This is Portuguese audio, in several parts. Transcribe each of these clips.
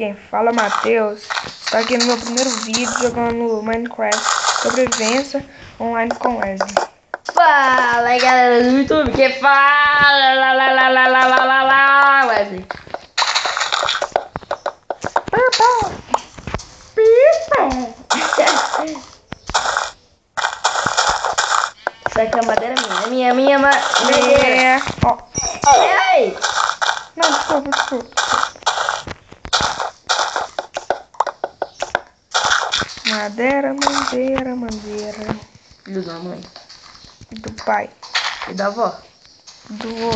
quem fala é Matheus. Estou aqui no meu primeiro vídeo jogando Minecraft Sobrevivência Online com Wesley. Fala aí, galera do YouTube, que fala Wesley. Isso aqui é madeira minha madeira. Ó. Ai! Não, desculpa. Madeira. Filho da mãe. Do pai. E da avó. Do vô.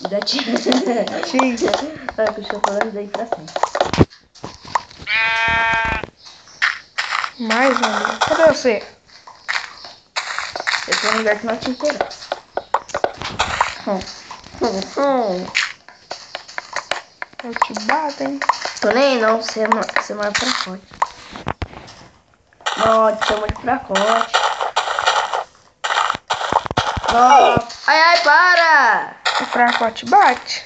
E da tia. Tia. Olha que eu estou falando daí pra sempre. Mais um amigo. Cadê você? Eu tô num lugar que não te interessa. Eu te bato, hein? Tô nem não, você é mais fracote. Não, você é muito fracote. Não. Ai, para! O fracote bate.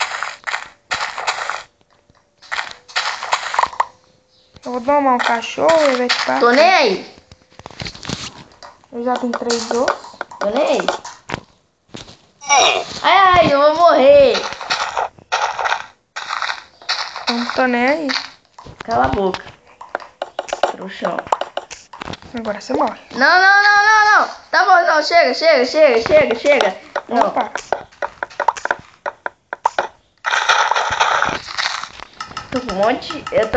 Eu vou domar um cachorro e ele vai te bater. Tô nem aí. Eu já tenho 3 ossos. Tô nem aí. Ai, eu vou morrer. Eu não tô nem aí. Cala a boca. Trouxão. Agora você morre. Não. Tá bom, não. Chega. Não. Opa. Eu tô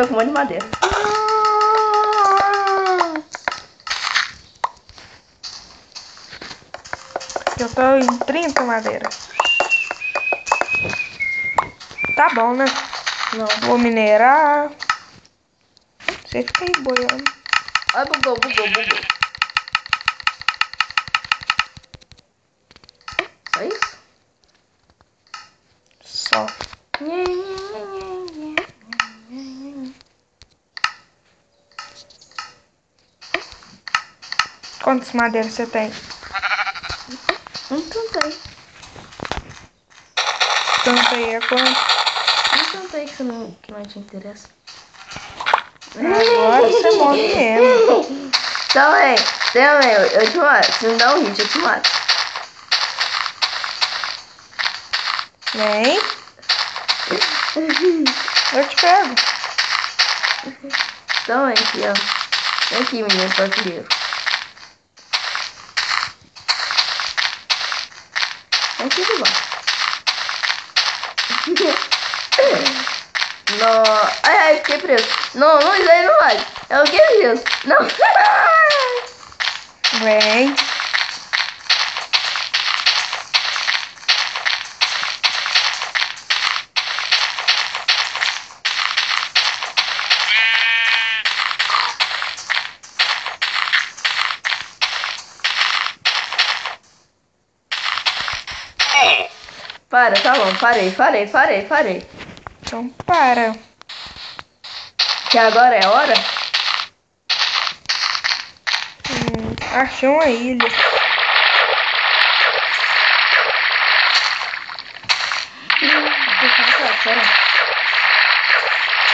com um monte de madeira. Eu tô em 30 madeira. Tá bom, né? Não. Vou minerar. Você fica aí boiando. Ai, bugou. Só isso? Só. Quantas madeiras você tem? Não tentei. Tanto aí é quanto? Não tentei que não te interessa. Agora você morre mesmo. Também, eu te mato. Se me dá um hit, eu te mato. Vem. Eu te pego. Também, aqui, ó. Vem aqui, menino português. Vem aqui de baixo. Não. Ai, fiquei preso. Não, isso aí não vai. É o que é isso? Não. Vem. Para, tá bom, parei. Então para. Que agora é a hora? Achei uma ilha.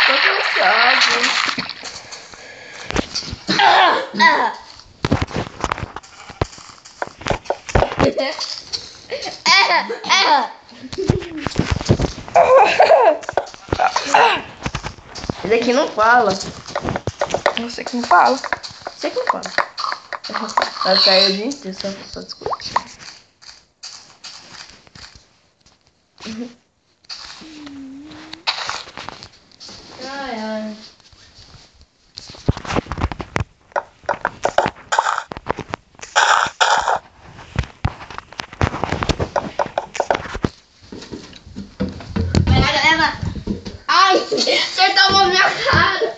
Tô cansado. Esse aqui não fala. Você que não fala. Você que não fala. Vai cair o dia inteiro só discutir. Ai. Ai, acertou a minha cara.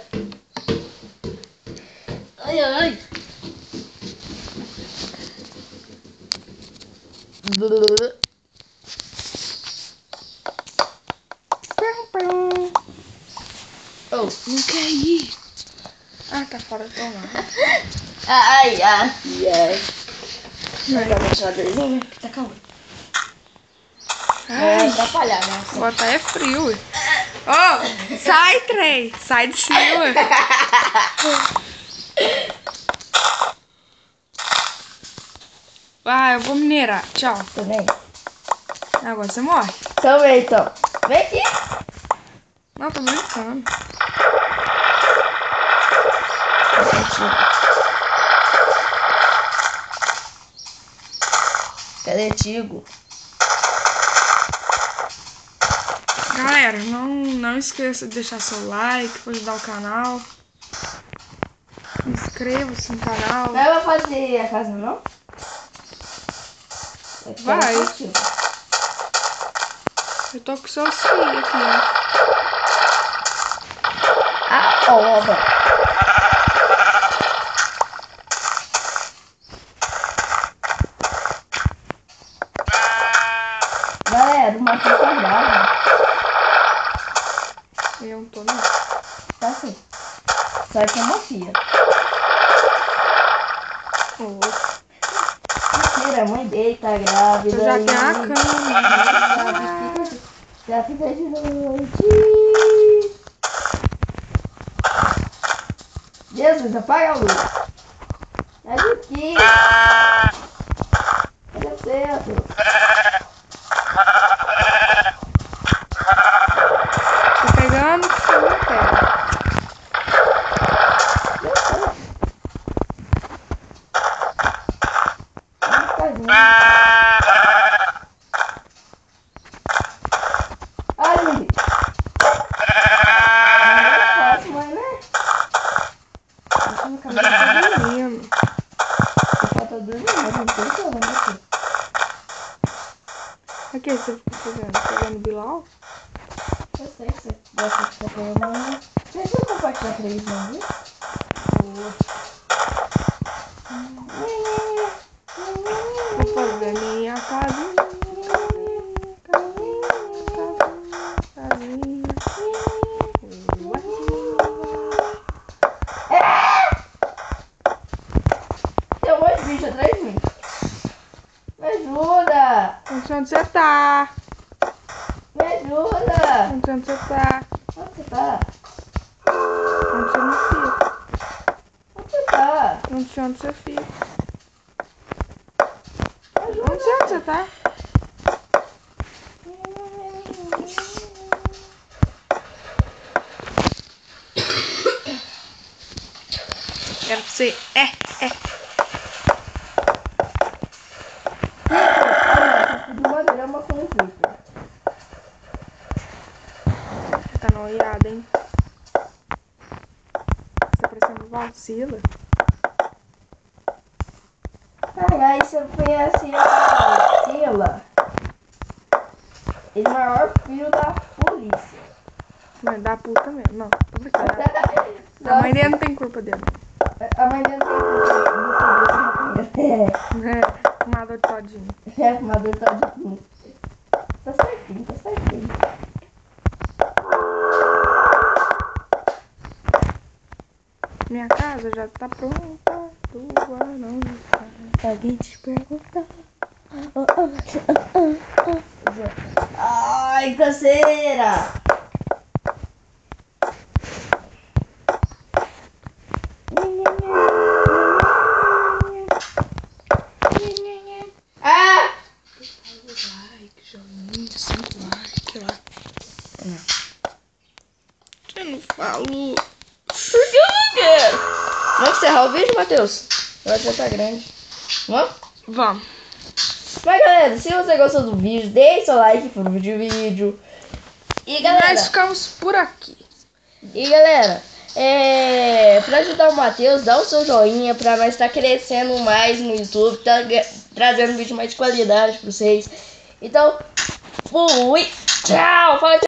Ai. Oh, Não quer ir. Ah, tá fora do mar. ai. Vai dar uma geladeirazinha? Tá calma. Vai atrapalhar, né? Botar é frio. Ô, sai, trem. Sai de cima. Vai, eu vou minerar. Tchau. Também. Agora você morre. Também, então. Vem aqui. Não, tô brincando. Cadê Tigo? Galera, não esqueça de deixar seu like pra ajudar o canal. Inscreva-se no canal. Não vai fazer a casa, não? Vai. Eu tô com seus filhos aqui, ó. Ah, ó. Galera, o Matheus tá bravo. Eu não tô, não. Tá assim. Só que é uma filha. A mãe dele tá grávida. Eu já tenho a cama. Já fica de noite. Jesus, apaga a luz. É aqui. Cadê certo? Tô pegando o que você não pega. Ai, gente. Não é fácil, mas né? Deixa no cabelo, tá dormindo. Eu tô dormindo, mas não tem problema aqui. O que você fica fazendo? Pegando o Bilal? Eu sei que você gosta de ficar pegando. Deixa eu compartilhar pra eles, não, viu? Vou fazer minha casinha. Tem um monte de bicho atrás de mim. Me ajuda! Não sei onde você tá. Me ajuda! Não sei onde você tá. Onde você tá? Onde você não fica. Onde você tá? Não sei onde você fica. Me ajuda! Não sei onde você tá. Quero que você... De uma grama com o Victor. Tá noiada, hein? Você tá parecendo Valsila. Aí você conhece a Sila. Ele é o maior filho da polícia. Mas da puta mesmo. Não, tô brincando. A mãe dele não tem culpa dele. A mãe dele tem É, fumador todinho. É, fumador todinho. Tá certinho, tá certinho. Minha casa já tá pronta. Tua não tá. Alguém te perguntar. Ai, canseira! Ah! Like, joinha, 5 likes lá. Você não falou. Por que eu não quero? Vamos encerrar o vídeo, Matheus? Agora já tá grande. Vamos? Vamos. Mas galera, se você gostou do vídeo, deixe seu like pro vídeo. E galera, Nós ficamos por aqui. E galera, pra ajudar o Matheus, dá o seu joinha pra nós estar crescendo mais no YouTube, tá trazendo vídeo mais de qualidade pra vocês. Então, fui, tchau, fala tchau.